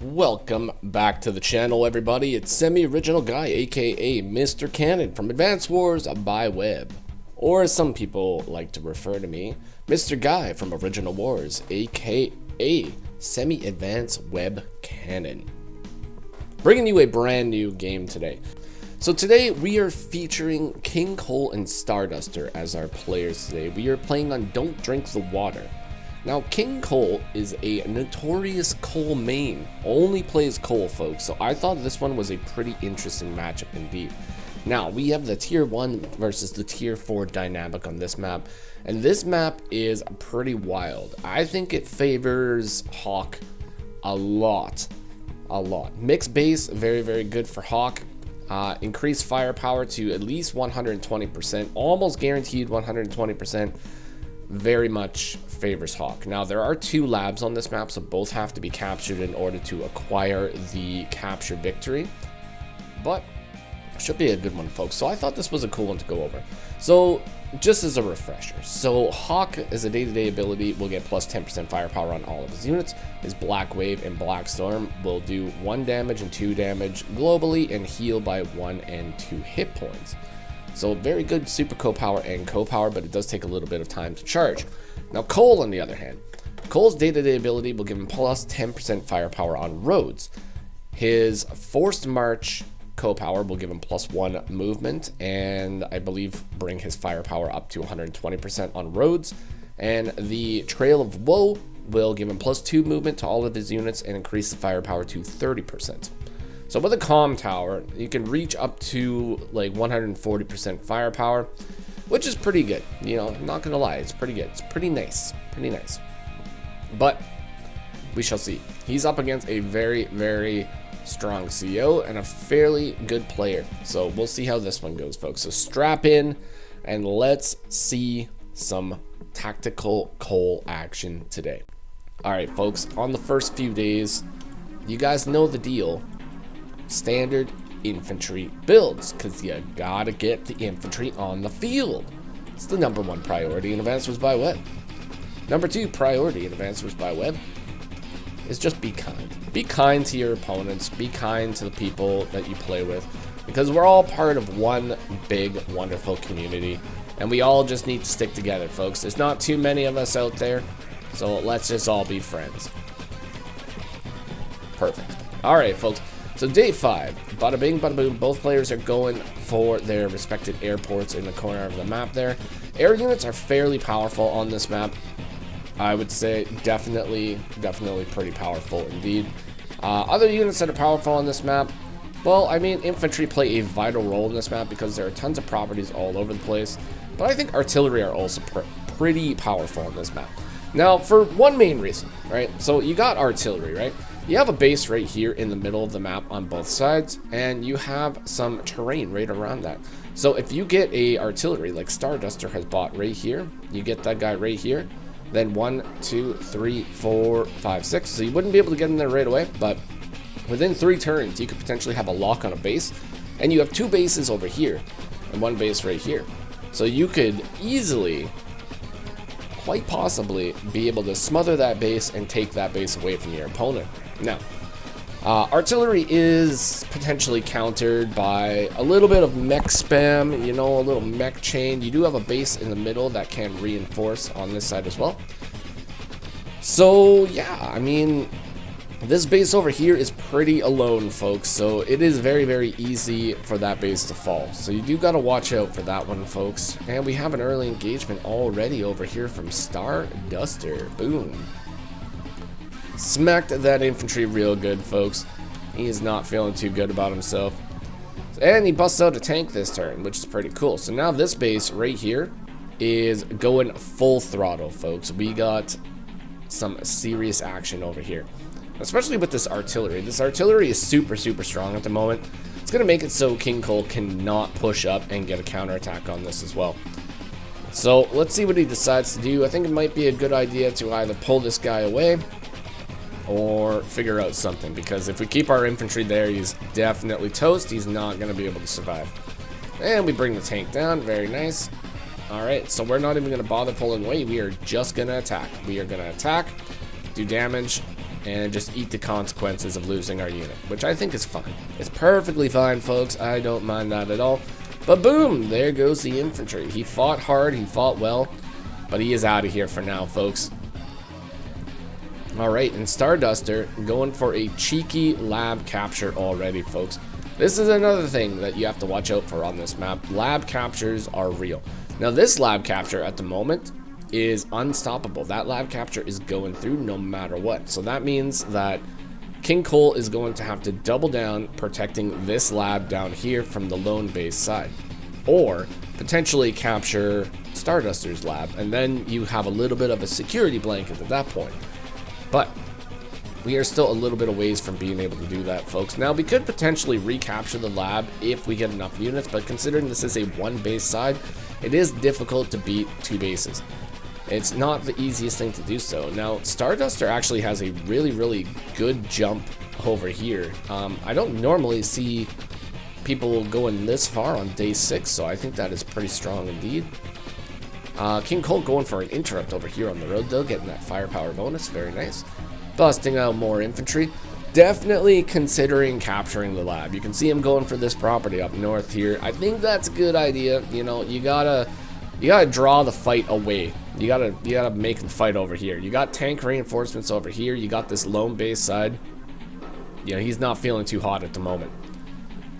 Welcome back to the channel, everybody. It's semi-original guy, aka Mr. Cannon from Advanced Wars by Web, or as some people like to refer to me, Mr. Guy from Original Wars, aka Semi-Advanced Web Cannon. Bringing you a brand new game today. So today we are featuring KingKoal and Starduster as our players today. We are playing on Don't Drink the Water. Now, KingKoal is a notorious coal main, only plays coal, folks, so I thought this one was a pretty interesting matchup indeed. Now, we have the tier 1 versus the tier 4 dynamic on this map, and this map is pretty wild. I think it favors Hawk a lot. Mixed base, very, very good for Hawk. Increased firepower to at least 120%, almost guaranteed 120%. Very much favors Hawk. Now, there are 2 labs on this map, so both have to be captured in order to acquire the capture victory, but should be a good one, folks. So I thought this was a cool one to go over. So just as a refresher, so Hawk is a day-to-day ability, will get plus 10% firepower on all of his units. His Black Wave and Black Storm will do 1 damage and 2 damage globally and heal by 1 and 2 hit points. So very good super co-power and co-power, but it does take a little bit of time to charge. Now, Koal, on the other hand, Koal's day-to-day ability will give him plus 10% firepower on roads. His Forced March co-power will give him plus 1 movement, and I believe bring his firepower up to 120% on roads. And the Trail of Woe will give him plus 2 movement to all of his units and increase the firepower to 30%. So with a Calm Tower, you can reach up to like 140% firepower, which is pretty good. You know, I'm not gonna lie, it's pretty good. It's pretty nice, But we shall see. He's up against a very, very strong CO and a fairly good player. So we'll see how this one goes, folks. So strap in and let's see some tactical coal action today. All right, folks, on the first few days, you guys know the deal. Standard infantry builds, because you gotta get the infantry on the field. It's the #1 priority in Advanced Wars by Web. #2 priority in Advanced Wars by Web is just be kind. Be kind to your opponents, be kind to the people that you play with, because we're all part of one big, wonderful community, and we all just need to stick together, folks. There's not too many of us out there, so let's just all be friends. Perfect. All right, folks. So day 5, bada bing, bada boom, both players are going for their respected airports in the corner of the map there. Air units are fairly powerful on this map. I would say definitely pretty powerful indeed. Other units that are powerful on this map, well, I mean, infantry play a vital role in this map because there are tons of properties all over the place. But I think artillery are also pretty powerful on this map. Now, for one main reason, right? So you got artillery, right? You have a base right here in the middle of the map on both sides, and you have some terrain right around that. So if you get a artillery like Starduster has bought right here, you get that guy right here, then 1, 2, 3, 4, 5, 6. So you wouldn't be able to get in there right away, but within 3 turns, you could potentially have a lock on a base, and you have 2 bases over here and 1 base right here. So you could easily, quite possibly, be able to smother that base and take that base away from your opponent. Now, artillery is potentially countered by a little bit of mech spam, you know, a little mech chain. You do have a base in the middle that can reinforce on this side as well. So, yeah, I mean, this base over here is pretty alone, folks, so it is very, very easy for that base to fall. So you do got to watch out for that one, folks. And we have an early engagement already over here from Starduster. Boom. Smacked that infantry real good, folks. He is not feeling too good about himself. And he busts out a tank this turn, which is pretty cool. So now this base right here is going full throttle, folks. We got some serious action over here, especially with this artillery. This artillery is super strong at the moment. It's going to make it so KingKoal cannot push up and get a counterattack on this as well. So let's see what he decides to do. I think it might be a good idea to either pull this guy away or figure out something, because if we keep our infantry there, he's definitely toast. He's not going to be able to survive. And we bring the tank down. Very nice. Alright, so we're not even going to bother pulling away. We are just going to attack. We are going to attack, do damage, and just eat the consequences of losing our unit, which I think is fine. It's perfectly fine, folks. I don't mind that at all. But boom, there goes the infantry. He fought hard, he fought well, but he is out of here for now, folks. Alright, and Starduster going for a cheeky lab capture already, folks. This is another thing that you have to watch out for on this map. Lab captures are real. Now this lab capture at the moment is unstoppable. That lab capture is going through no matter what. So that means that KingKoal is going to have to double down protecting this lab down here from the lone base side. Or potentially capture Starduster's lab, and then you have a little bit of a security blanket at that point. But we are still a little bit of ways from being able to do that, folks. Now, we could potentially recapture the lab if we get enough units, but considering this is a one base side, it is difficult to beat two bases. It's not the easiest thing to do so. Now, Starduster actually has a really good jump over here. I don't normally see people going this far on day 6, so I think that is pretty strong indeed. KingKoal going for an interrupt over here on the road, though, getting that firepower bonus. Very nice. Busting out more infantry. Definitely considering capturing the lab. You can see him going for this property up north here. I think that's a good idea. You know, you gotta draw the fight away. You gotta make them fight over here. You got tank reinforcements over here. You got this lone base side. You know, he's not feeling too hot at the moment.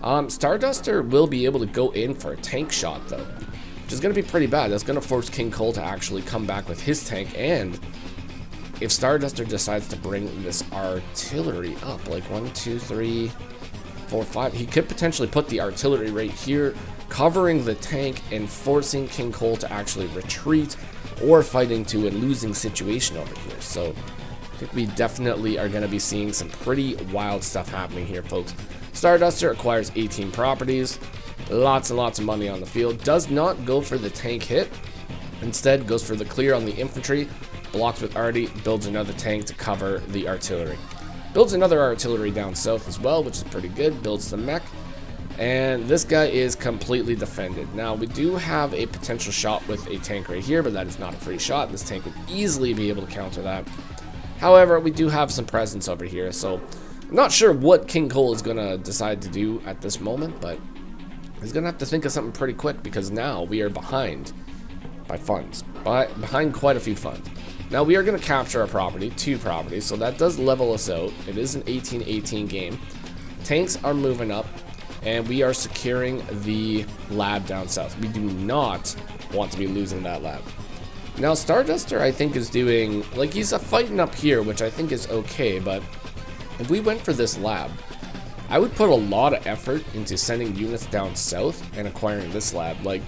Starduster will be able to go in for a tank shot, though, which is going to be pretty bad. That's going to force KingKoal to actually come back with his tank, and if Starduster decides to bring this artillery up, like 1, 2, 3, 4, 5, he could potentially put the artillery right here, covering the tank and forcing KingKoal to actually retreat or fight into a losing situation over here. So I think we definitely are going to be seeing some pretty wild stuff happening here, folks. Starduster acquires 18 properties, lots and lots of money on the field, does not go for the tank hit, instead goes for the clear on the infantry, blocks with arty, builds another tank to cover the artillery. Builds another artillery down south as well, which is pretty good, builds the mech, and this guy is completely defended. Now, we do have a potential shot with a tank right here, but that is not a free shot. This tank would easily be able to counter that. However, we do have some presence over here, so I'm not sure what KingKoal is going to decide to do at this moment, but he's going to have to think of something pretty quick, because now we are behind by funds, behind quite a few funds. Now we are going to capture a property, 2 properties, so that does level us out. It is an 18-18 game. Tanks are moving up, and we are securing the lab down south. We do not want to be losing that lab. Now Starduster, I think, is doing, like, he's fighting up here, which I think is okay, but if we went for this lab, I would put a lot of effort into sending units down south and acquiring this lab. Like,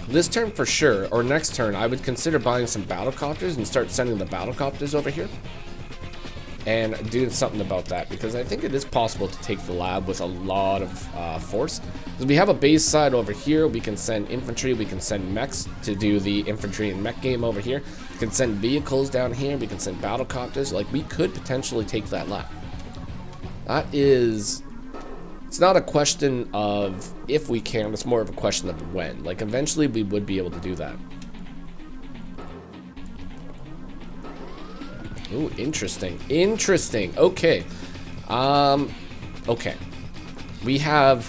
this turn for sure, or next turn, I would consider buying some battlecopters and start sending the battlecopters over here and doing something about that, because I think it is possible to take the lab with a lot of force. Because we have a base side over here, we can send infantry, we can send mechs to do the infantry and mech game over here. We can send vehicles down here, we can send battlecopters. Like, we could potentially take that lab. That is... It's not a question of if we can, it's more of a question of when. Like, eventually we would be able to do that. Ooh, interesting. Interesting. Okay. Okay. We have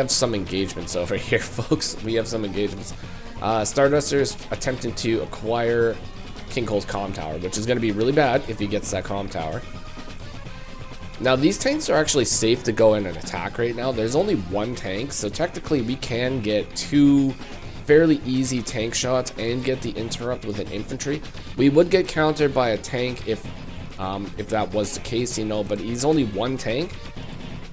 some engagements over here, folks. We have some engagements. Starduster's attempting to acquire KingKoal's comm tower, which is going to be really bad if he gets that comm tower. Now, these tanks are actually safe to go in and attack right now. There's only 1 tank, so technically we can get 2 fairly easy tank shots and get the interrupt with an infantry. We would get countered by a tank if that was the case, you know, but he's only 1 tank,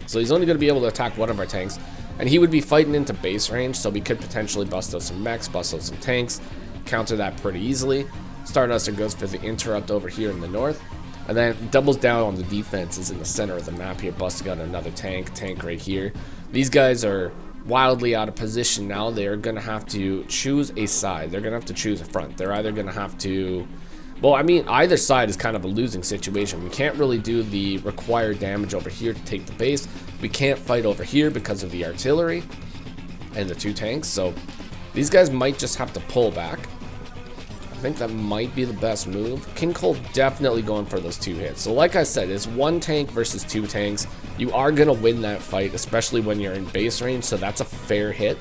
so he's only going to be able to attack 1 of our tanks, and he would be fighting into base range, so we could potentially bust out some mechs, bust out some tanks, counter that pretty easily. Starduster goes for the interrupt over here in the north, and then doubles down on the defenses in the center of the map here, busting out another tank right here. These guys are wildly out of position now. They're going to have to choose a side. They're going to have to choose a front. They're either going to have to... Well, I mean, either side is kind of a losing situation. We can't really do the required damage over here to take the base. We can't fight over here because of the artillery and the 2 tanks. So these guys might just have to pull back. think that might be the best move. KingKoal definitely going for those 2 hits. So like I said, it's 1 tank versus 2 tanks. You are going to win that fight, especially when you're in base range, so that's a fair hit.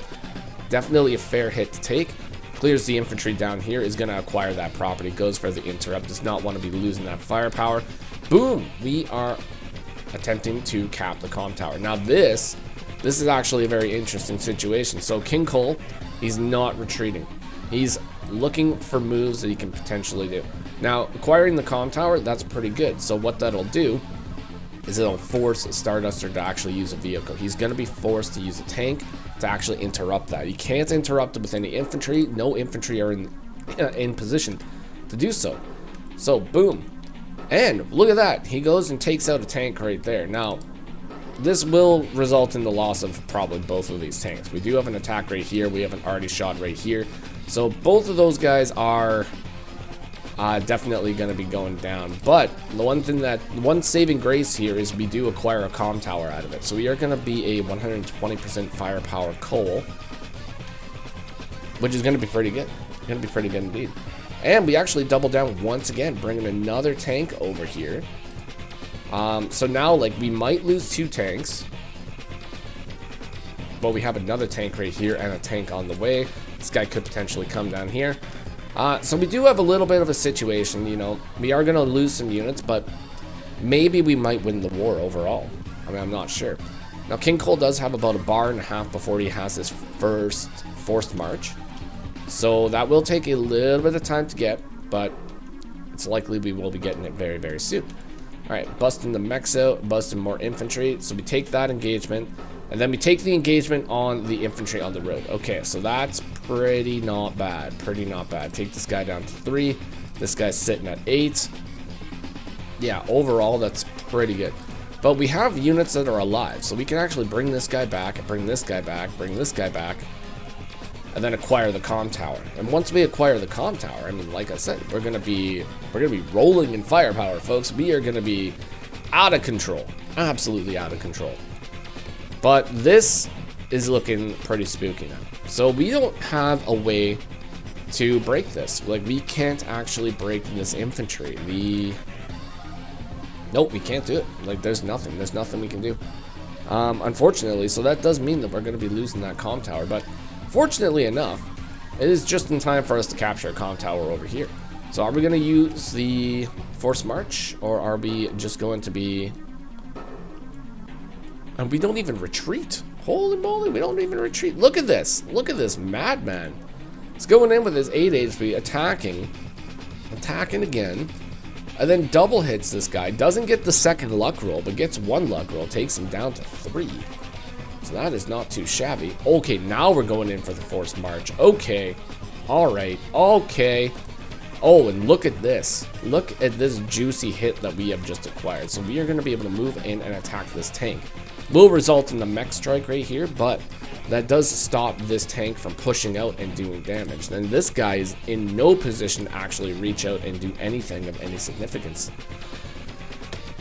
Definitely a fair hit to take. Clears the infantry down here, is going to acquire that property, goes for the interrupt, does not want to be losing that firepower. Boom! We are attempting to cap the comm tower. Now this is actually a very interesting situation. So KingKoal, he's not retreating. He's looking for moves that he can potentially do. Now, acquiring the comm tower, that's pretty good. So what that'll do is it'll force Starduster to actually use a vehicle. He's going to be forced to use a tank to actually interrupt that. He can't interrupt it with any infantry. No infantry are in position to do so. So, boom. And look at that. He goes and takes out a tank right there. Now, this will result in the loss of probably both of these tanks. We do have an attack right here. We have an arty shot right here. So both of those guys are definitely going to be going down. But the one saving grace here is we do acquire a comm tower out of it. So we are going to be a 120% firepower coal, which is going to be pretty good. Going to be pretty good indeed. And we actually double down once again, bringing another tank over here. So now, like, we might lose 2 tanks, but we have another tank right here and a tank on the way. This guy could potentially come down here. So we do have a little bit of a situation, you know. We are going to lose some units, but maybe we might win the war overall. I mean, I'm not sure. Now, KingKoal does have about 1.5 bars before he has his first forced march. So that will take a little bit of time to get, but it's likely we will be getting it very, very soon. Alright, busting the mechs out, busting more infantry. So we take that engagement, and then we take the engagement on the infantry on the road. Okay, so that's pretty not bad. Pretty not bad. Take this guy down to 3. This guy's sitting at 8. Yeah, overall, that's pretty good. But we have units that are alive, so we can actually bring this guy back, bring this guy back, bring this guy back, and then acquire the comm tower. And once we acquire the comm tower, I mean, like I said, we're gonna be rolling in firepower, folks. We are gonna be out of control, absolutely out of control. But this is looking pretty spooky now. So we don't have a way to break this. Like, we can't actually break this infantry. Nope, we can't do it. Like, there's nothing we can do. Unfortunately, so that does mean that we're gonna be losing that comm tower, but fortunately enough, it is just in time for us to capture a comm tower over here. So are we going to use the forced march, or are we just going to be... And we don't even retreat. Holy moly, we don't even retreat. Look at this. Look at this madman. He's going in with his 8 HP, attacking again, and then double hits this guy. Doesn't get the second luck roll, but gets 1 luck roll. Takes him down to 3. So that is not too shabby. Okay, now we're going in for the forced march. Okay. Alright. Okay. Oh, and look at this. Look at this juicy hit that we have just acquired. So we are going to be able to move in and attack this tank. Will result in the mech strike right here, but that does stop this tank from pushing out and doing damage. Then this guy is in no position to actually reach out and do anything of any significance.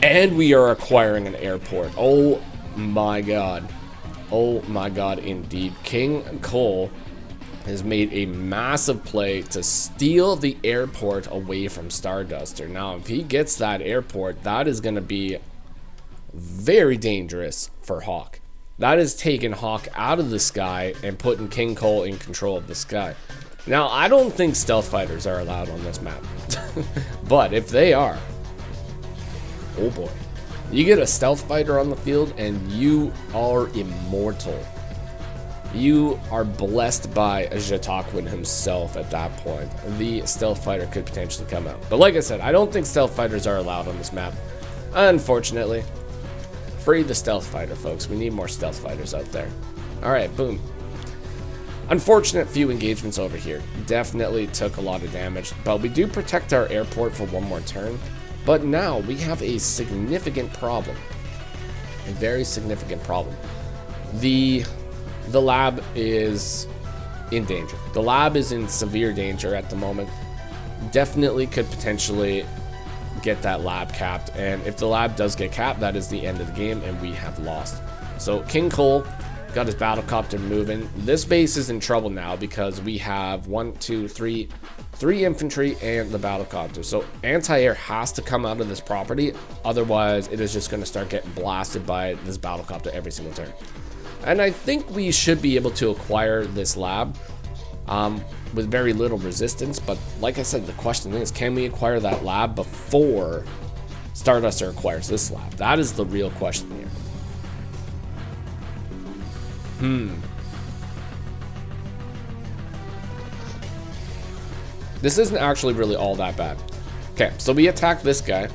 And we are acquiring an airport. Oh my god. Oh my god, indeed. KingKoal has made a massive play to steal the airport away from Starduster. Now, if he gets that airport, that is going to be very dangerous for Hawk. That is taking Hawk out of the sky and putting KingKoal in control of the sky. Now, I don't think stealth fighters are allowed on this map. But if they are, oh boy. You get a stealth fighter on the field and you are immortal. You are blessed by Jatakwin himself at that point. The stealth fighter could potentially come out. But like I said, I don't think stealth fighters are allowed on this map. Unfortunately. Free the stealth fighter, folks. We need more stealth fighters out there. Alright, boom. Unfortunate few engagements over here. Definitely took a lot of damage. But we do protect our airport for 1 more turn. But now we have a significant problem. A very significant problem. The lab is in danger. The lab is in severe danger at the moment. Definitely could potentially get that lab capped. And if the lab does get capped, that is the end of the game and we have lost. So KingKoal Got his battlecopter moving. This base is in trouble now because we have three infantry and the battlecopter. So anti-air has to come out of this property. Otherwise, it is just going to start getting blasted by this battlecopter every single turn. And I think we should be able to acquire this lab with very little resistance. But like I said, the question is, can we acquire that lab before Starduster acquires this lab? That is the real question here. This isn't actually really all that bad. Okay, so we attack this guy.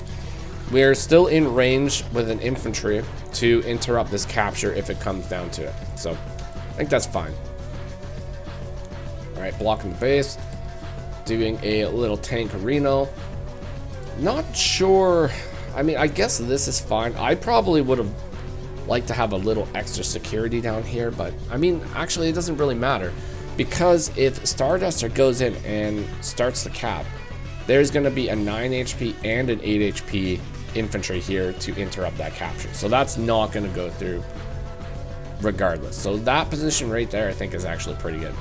We're still in range with an infantry to interrupt this capture if it comes down to it. So I think that's fine. All right, blocking the base. Doing a little tank Reno. Not sure. I mean, I guess this is fine. I probably would have liked to have a little extra security down here, but I mean, actually, it doesn't really matter. Because if Starduster goes in and starts the cap, there's going to be a 9 HP and an 8 HP infantry here to interrupt that capture. So that's not going to go through regardless. So that position right there, I think, is actually pretty good.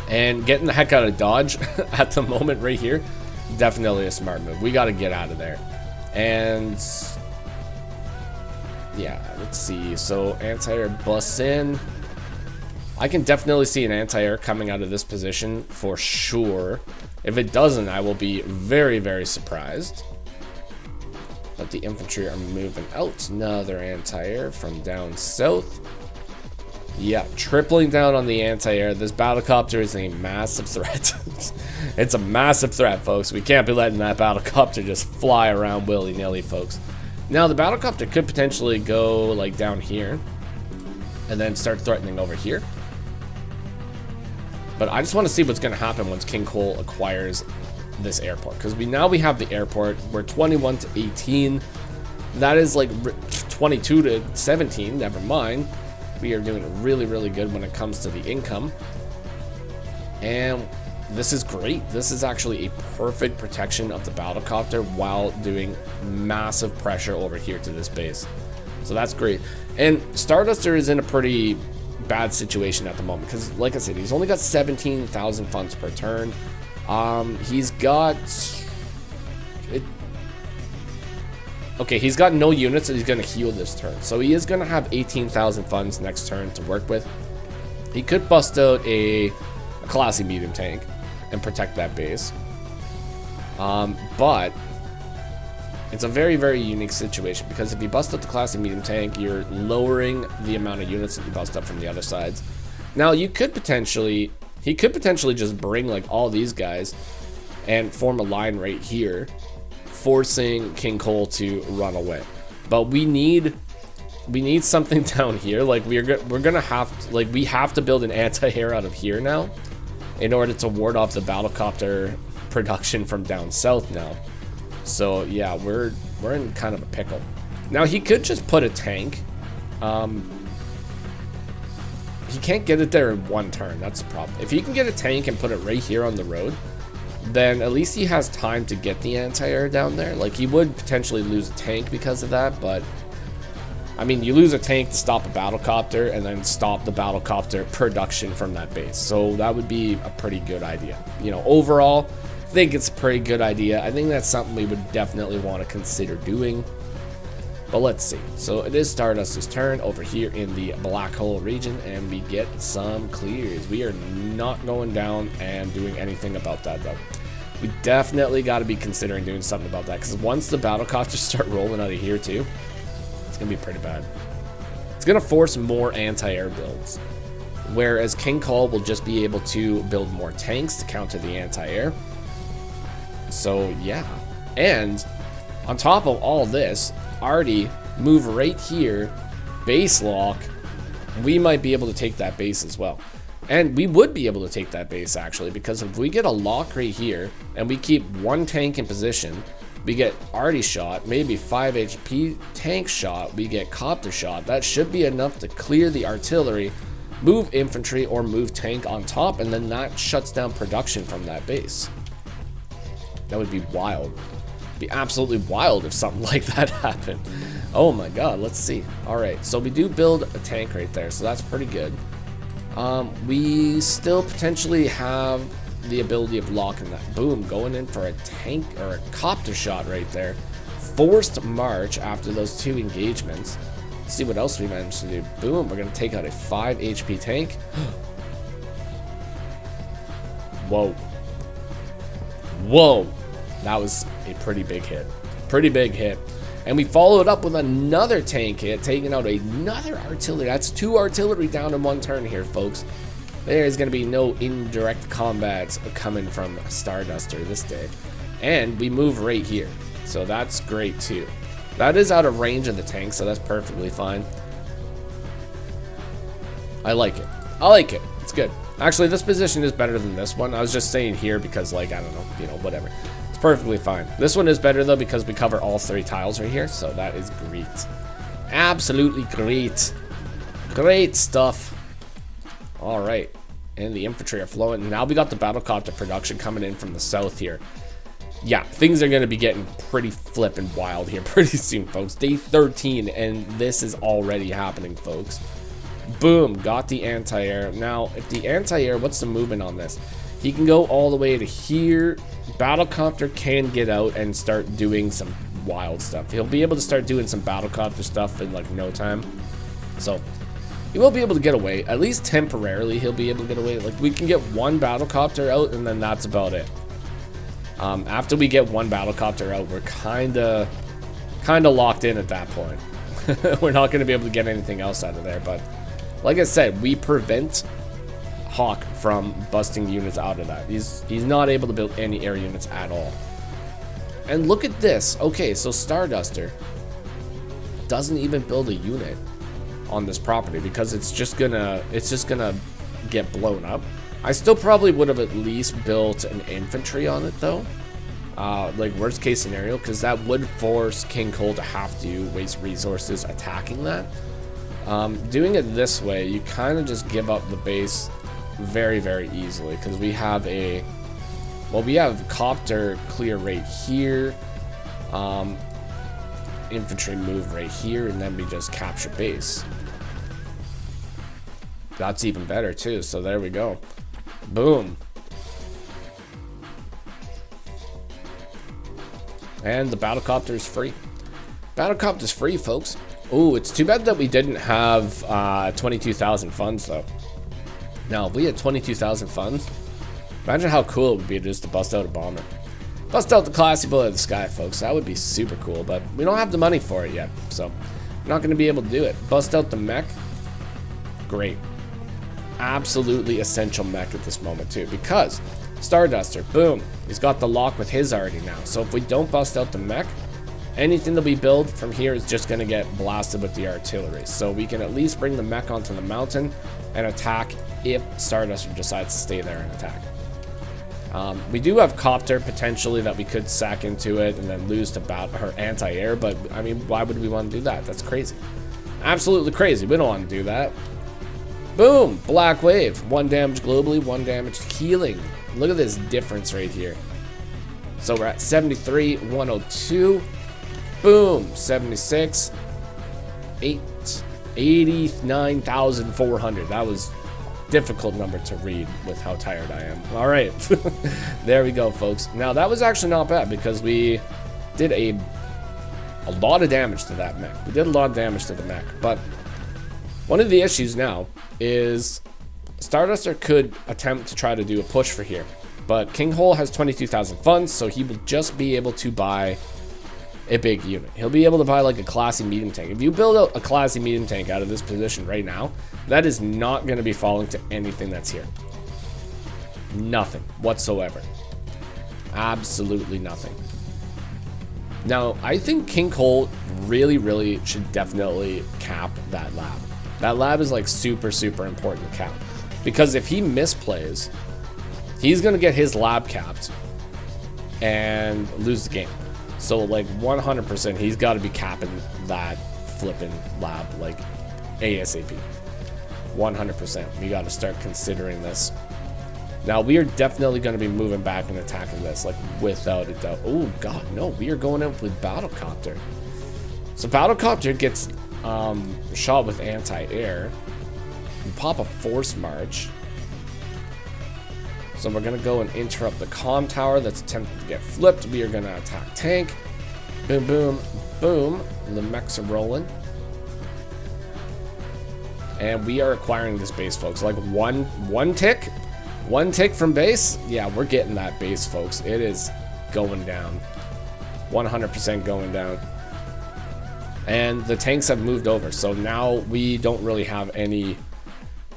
And getting the heck out of Dodge at the moment right here, definitely a smart move. We got to get out of there. And yeah, let's see. So anti-air busts in. I can definitely see an anti-air coming out of this position for sure. If it doesn't, I will be very, very surprised. But the infantry are moving out. Another anti-air from down south. Yeah, tripling down on the anti-air. This battlecopter is a massive threat. It's a massive threat, folks. We can't be letting that battlecopter just fly around willy-nilly, folks. Now, the battlecopter could potentially go, like, down here. And then start threatening over here. But I just want to see what's going to happen once KingKoal acquires this airport. Because now we have the airport. We're 21 to 18. That is like 22 to 17. Never mind. We are doing really, really good when it comes to the income. And this is great. This is actually a perfect protection of the battlecopter while doing massive pressure over here to this base. So that's great. And Starduster is in a pretty bad situation at the moment because, like I said, he's only got 17,000 funds per turn. He's got okay, he's got no units that he's going to heal this turn, so he is going to have 18,000 funds next turn to work with. He could bust out a classy medium tank and protect that base, but it's a very, very unique situation because if you bust up the classy medium tank, you're lowering the amount of units that you bust up from the other sides. Now, he could potentially just bring like all these guys and form a line right here, forcing KingKoal to run away. But we need something down here. Like we have to build an anti-air out of here now in order to ward off the battlecopter production from down south now. So yeah, we're in kind of a pickle. Now he could just put a tank. He can't get it there in one turn. That's the problem. If he can get a tank and put it right here on the road, then at least he has time to get the anti-air down there. Like, he would potentially lose a tank because of that, but I mean, you lose a tank to stop a battlecopter and then stop the battlecopter production from that base. So that would be a pretty good idea. You know, overall, I think it's a pretty good idea. I think that's something we would definitely want to consider doing. But let's see. So it is Stardust's turn over here in the black hole region, and we get some clears. We are not going down and doing anything about that, though. We definitely got to be considering doing something about that, because once the battlecopters start rolling out of here too, it's going to be pretty bad. It's going to force more anti-air builds, whereas KingKoal will just be able to build more tanks to counter the anti-air. So yeah, and on top of all this, Artie move right here, base lock. We might be able to take that base as well, and we would be able to take that base actually, because if we get a lock right here and we keep one tank in position, we get Artie shot, maybe 5 HP tank shot, we get copter shot. That should be enough to clear the artillery, move infantry or move tank on top, and then that shuts down production from that base. That would be wild. Be absolutely wild if something like that happened. Oh my god, let's see. Alright, so we do build a tank right there, so that's pretty good. We still potentially have the ability of locking that. Boom, going in for a tank or a copter shot right there. Forced march after those 2 engagements. Let's see what else we managed to do. Boom, we're going to take out a 5 HP tank. Whoa. Whoa. That was a pretty big hit. Pretty big hit. And we followed up with another tank hit, taking out another artillery. That's 2 artillery down in 1 turn here, folks. There's going to be no indirect combats coming from Starduster this day. And we move right here. So that's great too. That is out of range of the tank, so that's perfectly fine. I like it. I like it. It's good. Actually, this position is better than this one. I was just saying here because, like, I don't know, you know, whatever. It's perfectly fine. This one is better, though, because we cover all 3 tiles right here, so that is great. Absolutely great. Great stuff. All right. And the infantry are flowing. Now we got the battlecopter production coming in from the south here. Yeah, things are going to be getting pretty flippin' wild here pretty soon, folks. Day 13, and this is already happening, folks. Boom, got the anti-air. Now, if the anti-air, what's the movement on this? He can go all the way to here. Battlecopter can get out and start doing some wild stuff. He'll be able to start doing some battlecopter stuff in, like, no time. So, he will be able to get away. At least temporarily, he'll be able to get away. Like, we can get 1 battlecopter out, and then that's about it. After we get 1 battlecopter out, we're kind of locked in at that point. We're not going to be able to get anything else out of there, but like I said, we prevent Hawk from busting units out of that. He's not able to build any air units at all. And look at this. Okay, so Starduster doesn't even build a unit on this property because it's just gonna get blown up. I still probably would have at least built an infantry on it though, like worst case scenario, because that would force KingKoal to have to waste resources attacking that. Doing it this way, you kind of just give up the base very, very easily because we have we have copter clear right here, infantry move right here, and then we just capture base. That's even better too, so there we go. Boom. And the battlecopter is free. Battlecopter is free, folks. Ooh, it's too bad that we didn't have 22,000 funds, though. Now, if we had 22,000 funds, imagine how cool it would be just to bust out a bomber. Bust out the classy bullet of the sky, folks. That would be super cool, but we don't have the money for it yet, so we're not going to be able to do it. Bust out the mech. Great. Absolutely essential mech at this moment too, because Starduster, boom, he's got the lock with his already now. So if we don't bust out the mech, anything that we build from here is just going to get blasted with the artillery. So we can at least bring the mech onto the mountain and attack if Starduster decides to stay there and attack. We do have copter potentially that we could sack into it and then lose to her anti-air, but I mean, why would we want to do that? That's crazy. Absolutely crazy. We don't want to do that. Boom! Black wave. 1 damage globally, 1 damage healing. Look at this difference right here. So we're at 73, 102. Boom! 76. 89,400. That was a difficult number to read with how tired I am. All right. There we go, folks. Now, that was actually not bad because we did a lot of damage to that mech. We did a lot of damage to the mech, but one of the issues now is Starduster could attempt to try to do a push for here, but KingKoal has 22,000 funds, so he will just be able to buy a big unit. He'll be able to buy like a classy medium tank. If you build out a classy medium tank out of this position right now, that is not going to be falling to anything that's here. Nothing whatsoever. Absolutely nothing. Now, I think KingKoal really should definitely cap that lab. That lab is like super important to cap, because if he misplays, he's gonna get his lab capped and lose the game. So like 100%, he's got to be capping that flipping lab like ASAP. 100%. We got to start considering this. Now we are definitely going to be moving back and attacking this, like without a doubt. Oh god, no, we are going up with battlecopter. So Battlecopter gets shot with anti-air. We pop a force march. So we're gonna go and interrupt the comm tower that's attempting to get flipped. We are gonna attack tank. Boom, boom, boom. The mechs are rolling. And we are acquiring this base, folks. Like one tick from base. Yeah, we're getting that base, folks. It is going down. 100% going down. And the tanks have moved over, so now we don't really have any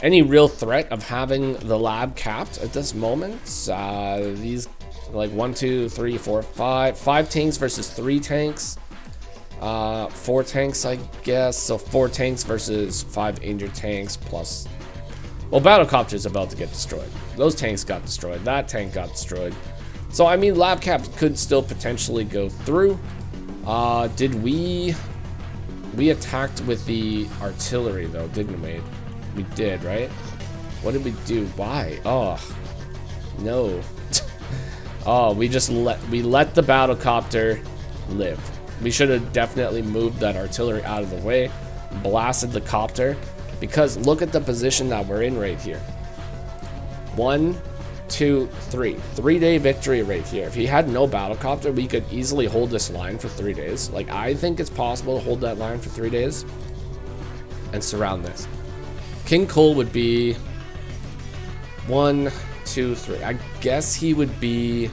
real threat of having the lab capped at this moment. These like 1, 2, 3, 4, 5 tanks versus 3 tanks. 4 tanks, I guess. So 4 tanks versus 5 injured tanks plus. Well, Battlecopter's about to get destroyed. Those tanks got destroyed. That tank got destroyed. So I mean, lab cap could still potentially go through. Did we attacked with the artillery though, didn't we? We did, right? What did we do? Why? Oh, no. Oh, we let the Battlecopter live. We should have definitely moved that artillery out of the way, blasted the copter, because look at the position that we're in right here. 1, 2, 3. 3-day victory right here. If he had no Battlecopter, we could easily hold this line for 3 days. Like, I think it's possible to hold that line for 3 days and surround this. KingKoal would be 1, 2, 3. I guess he would be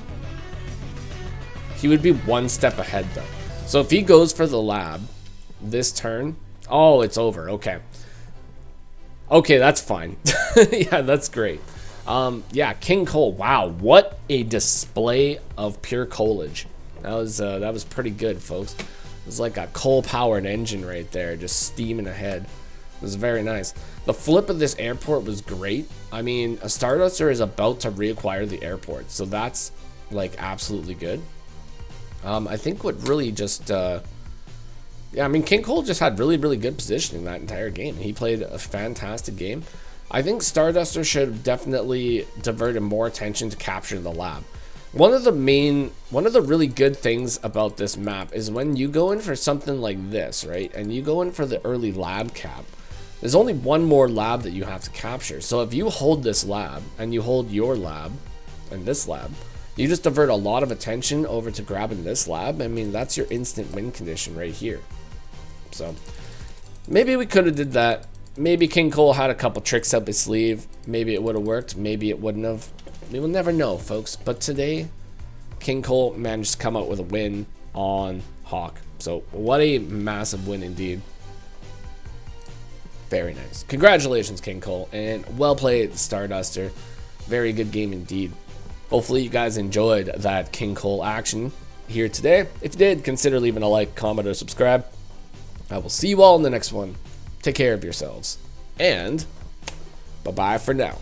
1 step ahead though. So if he goes for the lab this turn, oh, it's over. Okay. Okay, that's fine. Yeah, that's great. Yeah, KingKoal. Wow, what a display of pure coalage. That was pretty good, folks. It was like a coal-powered engine right there, just steaming ahead. It was very nice. The flip of this airport was great. I mean, a Starduster is about to reacquire the airport, so that's like absolutely good. I think what really just, yeah, I mean, KingKoal just had really, really good positioning that entire game. He played a fantastic game. I think Starduster should have definitely diverted more attention to capture the lab. One of the really good things about this map is when you go in for something like this, right? And you go in for the early lab cap, there's only one more lab that you have to capture. So if you hold this lab and you hold your lab and this lab, you just divert a lot of attention over to grabbing this lab. I mean, that's your instant win condition right here. So maybe we could have did that. Maybe KingKoal had a couple tricks up his sleeve. Maybe it would have worked. Maybe it wouldn't have. We will never know, folks. But today, KingKoal managed to come out with a win on Hawk. So what a massive win indeed. Very nice. Congratulations, KingKoal, and well played, Starduster. Very good game indeed. Hopefully you guys enjoyed that KingKoal action here today. If you did, consider leaving a like, comment, or subscribe. I will see you all in the next one. Take care of yourselves. And bye-bye for now.